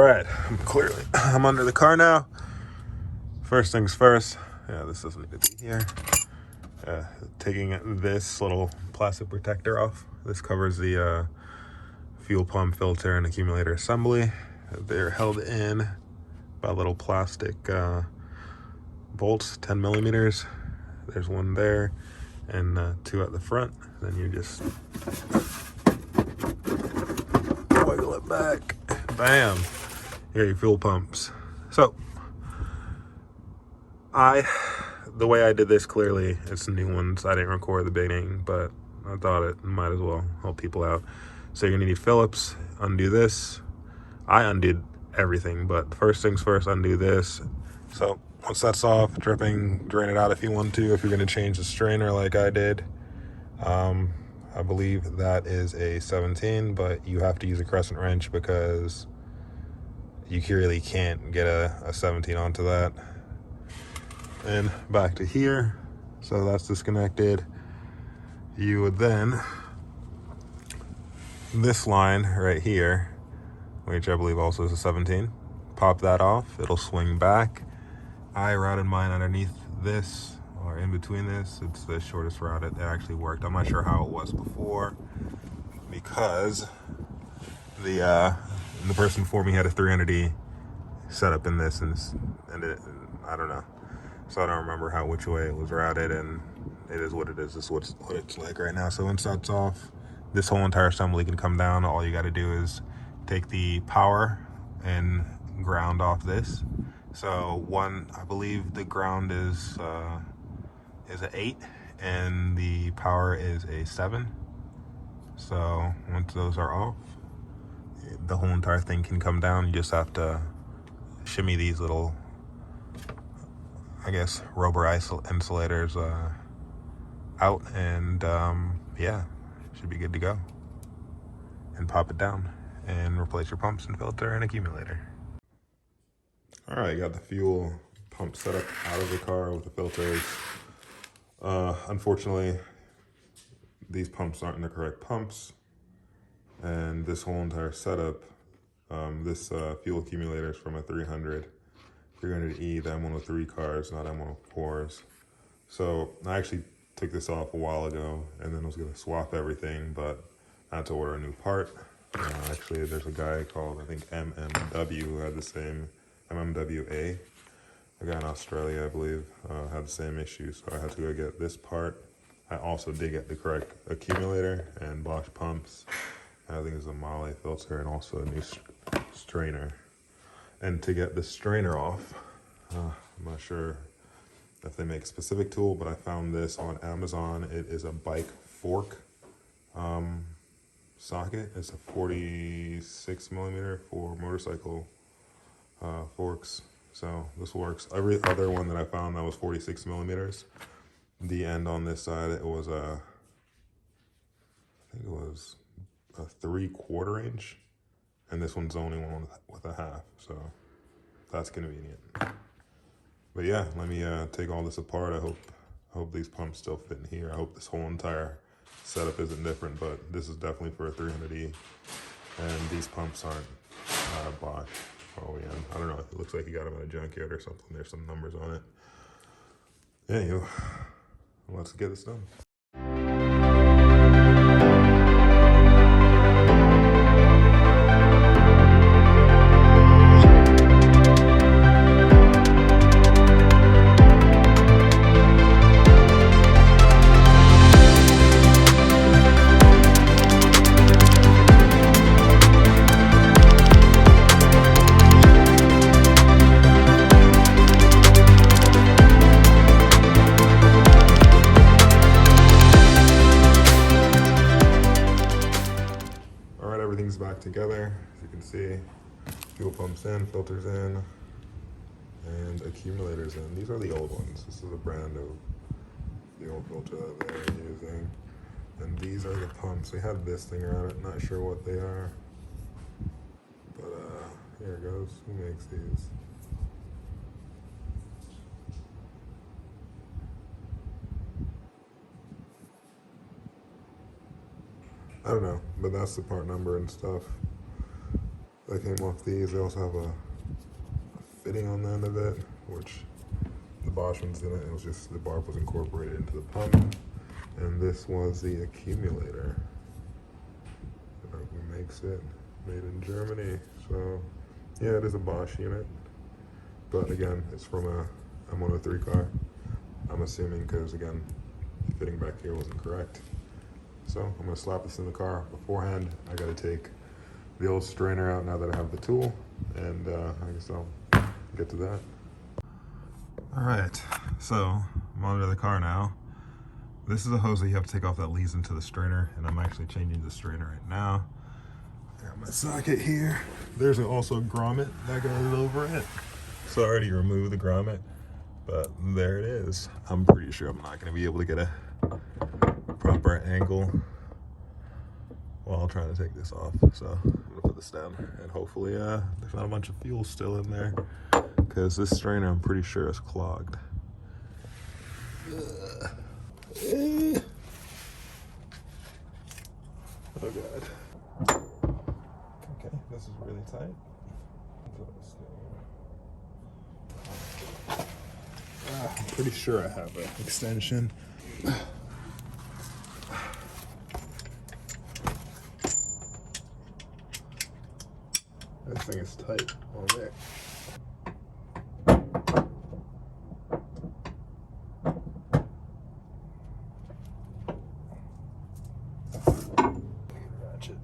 right, I'm under the car now. First things first, this doesn't need to be here. Taking this little plastic protector off. This covers the fuel pump, filter, and accumulator assembly. They're held in by little plastic bolts, 10 millimeters. There's one there and two at the front. Then you just wiggle it back. Bam! Here are your fuel pumps. So, the way I did this, clearly it's new ones. I didn't record the beginning, but I thought it might as well help people out. So you're gonna need Phillips, undo this. I undid everything, but first things first, undo this. So once that's off, dripping, drain it out if you want to, if you're gonna change the strainer like I did. I believe that is a 17, but you have to use a crescent wrench because you really can't get a 17 onto that. And back to here, so that's disconnected. You would then, this line right here, which I believe also is a 17, pop that off, it'll swing back. I routed mine underneath this, or in between this. It's the shortest route. It actually worked. I'm not sure how it was before, because the person before me had a 300E set up in this, and I don't know. So I don't remember which way it was routed, and it is what it is. This is what it's like right now. So once that's off, this whole entire assembly can come down. All you got to do is take the power and ground off this. So I believe the ground is an 8 and the power is a 7. So once those are off, the whole entire thing can come down. You just have to shimmy these little, I guess, rubber insulators out, and should be good to go. And pop it down and replace your pumps and filter and accumulator. All right, got the fuel pump set up out of the car with the filters. Unfortunately, these pumps aren't the correct pumps, and this whole entire setup, this fuel accumulator is from a 300E, the M103 cars, not M104s. So I actually took this off a while ago, and then was gonna swap everything, but I had to order a new part. Actually, there's a guy called, I think, MMW, who had the same, MMWA, a guy in Australia, I believe, had the same issue, so I had to go get this part. I also did get the correct accumulator and Bosch pumps. I think it's a Male filter and also a new strainer. And to get the strainer off, I'm not sure if they make a specific tool, but I found this on Amazon. It is a bike fork socket. It's a 46 millimeter for motorcycle forks. So this works. Every other one that I found that was 46 millimeters. The end on this side, I think it was a 3/4 inch, and this one's only one with a half, so that's convenient. But yeah, let me take all this apart. I hope these pumps still fit in here. I hope this whole entire setup isn't different, but this is definitely for a 300E, and these pumps aren't Bosch OEM. I don't know, it looks like you got them at a junkyard or something. There's some numbers on it. Anywho, let's get this done. Everything's back together, as you can see. Fuel pumps in, filters in, and accumulators in. These are the old ones. This is a brand of the old filter that they're using. And these are the pumps. They have this thing around it, not sure what they are. But here it goes. Who makes these? I don't know, but that's the part number and stuff. that came off these. They also have a fitting on the end of it, which the Bosch ones didn't. It was just the barb was incorporated into the pump. And this was the accumulator. Who makes it? Made in Germany. So yeah, it is a Bosch unit. But again, it's from a M103 car. I'm assuming because again, the fitting back here wasn't correct. So I'm gonna slap this in the car. Beforehand, I gotta take the old strainer out now that I have the tool, and I guess I'll get to that. All right, so I'm under the car now. This is a hose that you have to take off that leads into the strainer, and I'm actually changing the strainer right now. I got my socket here. There's also a grommet that goes over it. So I already removed the grommet, but there it is. I'm pretty sure I'm not gonna be able to get a proper angle while trying to take this off. So I'm gonna put this down, and hopefully there's not a bunch of fuel still in there, because this strainer I'm pretty sure is clogged. Oh god. Okay, this is really tight. I'm pretty sure I have an extension. That thing is tight on there. Ratchet.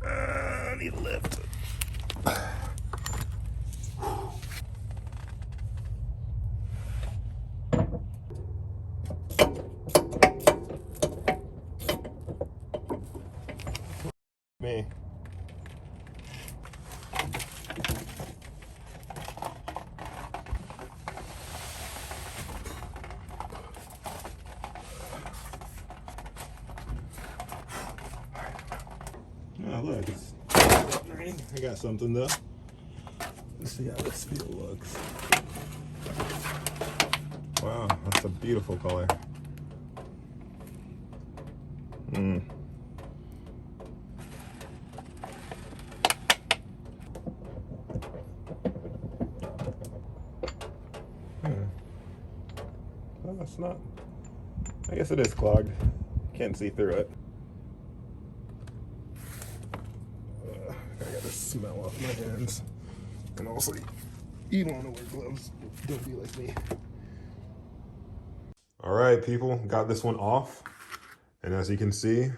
I need a lift. Me. Oh, look, it's I got something though. Let's see how this steel looks. Wow, that's a beautiful color. Well, that's not. I guess it is clogged. Can't see through it. I got the smell off my hands. And also, you don't want to wear gloves. Don't be like me. All right, people, got this one off. And as you can see,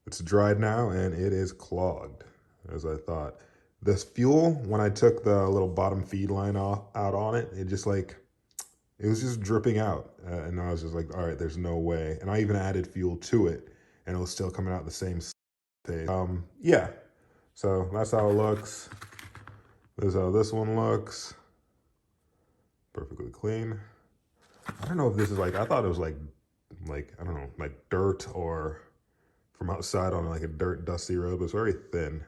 it's dried now and it is clogged, as I thought. This fuel, when I took the little bottom feed line out on it, it just like, it was just dripping out. And I was just like, all right, there's no way. And I even added fuel to it and it was still coming out the same page. Yeah, so that's how it looks. This is how this one looks. Perfectly clean. I don't know if this is like, I thought it was like, I don't know, like dirt or from outside on like a dirt dusty road, but it's very thin.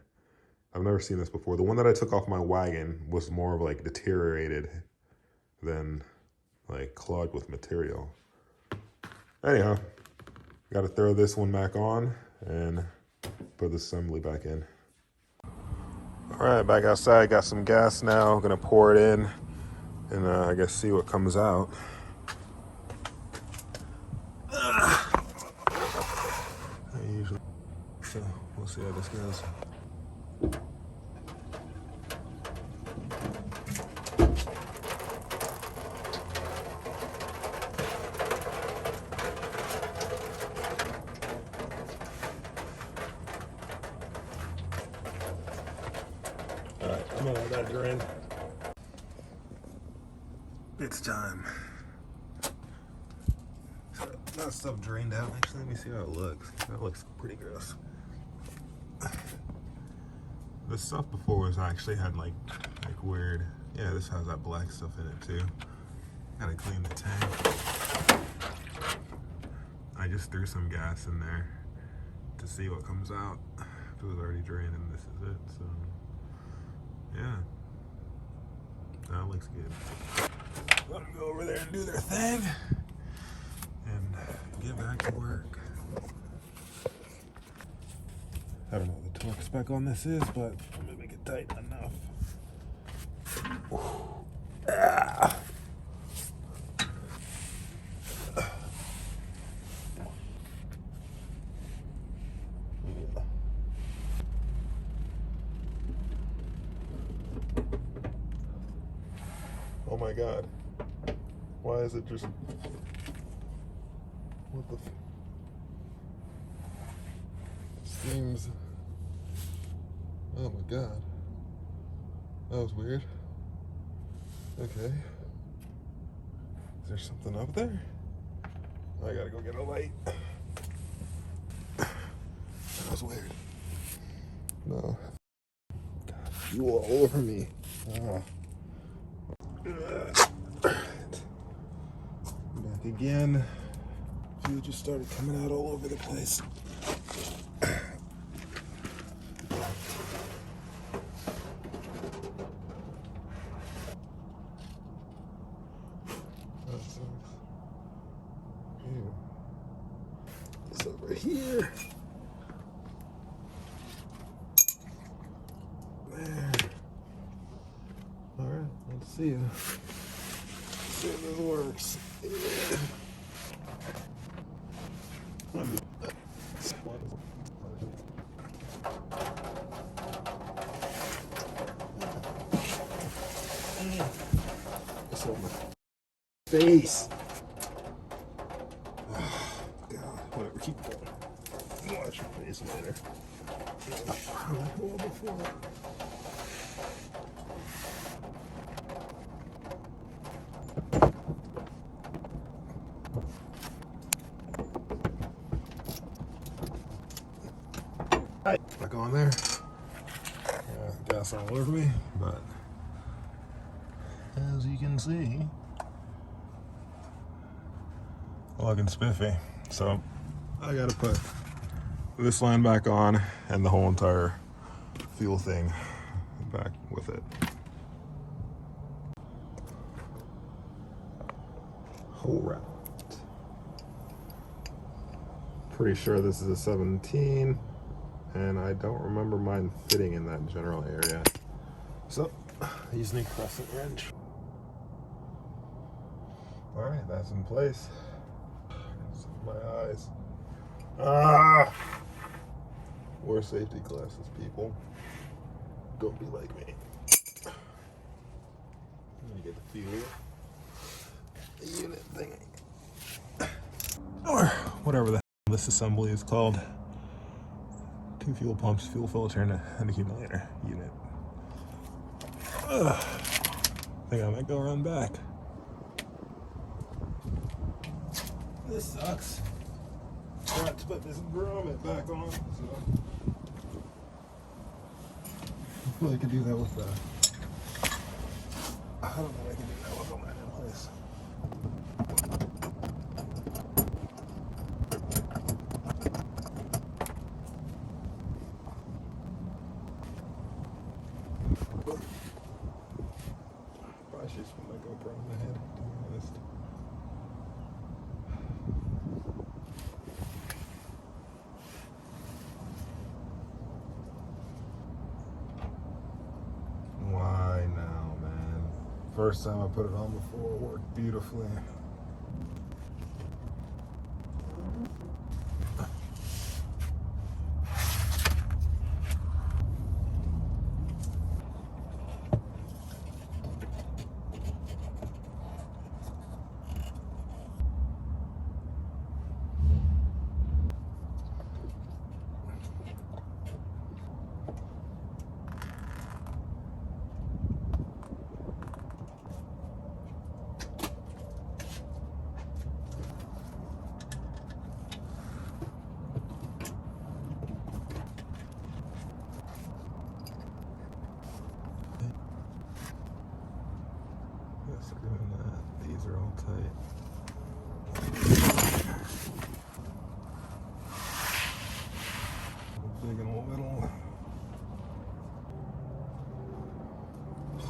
I've never seen this before. The one that I took off my wagon was more of like deteriorated than like clogged with material. Anyhow, got to throw this one back on and put the assembly back in. All right, back outside, got some gas now. Gonna pour it in and I guess see what comes out. So we'll see how this goes. All right, I'm gonna let that drain. It's time. So that stuff drained out. Actually, let me see how it looks. That looks pretty gross. The stuff before was actually had like weird, yeah, this has that black stuff in it too. Gotta clean the tank. I just threw some gas in there to see what comes out. It was already drained and this is it, so yeah. That looks good. Let them go over there and do their thing. get back to work. I don't know what the torque spec on this is, but I'm gonna make it tight enough. Ah. Oh my god. Why is it just... What the... Seems... Oh my god. That was weird. Okay. Is there something up there? I gotta go get a light. That was weird. No. God, you all over me. Ah. Back again. Fuel just started coming out all over the place. That sucks. Ew. It's over here. There. Alright, let's see you. See if this works. It's on my face. Oh, God. Whatever, keep going. Wash your face later. Before. Back on there. Gas all over me, but as you can see, looking spiffy. So I gotta put this line back on and the whole entire fuel thing back with it. All right. Pretty sure this is a 17. And I don't remember mine fitting in that general area. So, using a crescent wrench. Alright, that's in place. My eyes. Ah! Wear safety glasses, people. Don't be like me. You get the feel of the unit thing. Or whatever the hell this assembly is called. 2 fuel pumps, fuel filter, and an accumulator unit. I think I might go run back. This sucks. Forgot to put this grommet back on, so hopefully I can do that with that. I don't know if I can do that with all that in place. I should just put my GoPro on my head, to be honest. Why now, man? First time I put it on before, it worked beautifully. Yes, we're doing that. These are all tight. Big and little.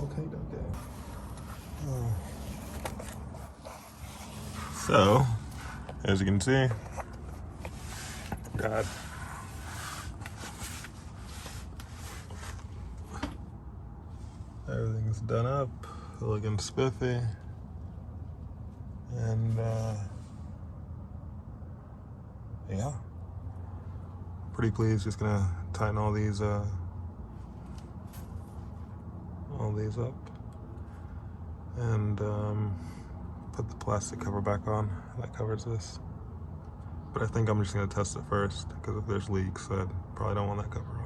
Okay. So, as you can see, God. Everything's done up, looking spiffy, and yeah, pretty pleased. Just gonna tighten all these up, and put the plastic cover back on that covers this. But I think I'm just gonna test it first, because if there's leaks, I probably don't want that cover.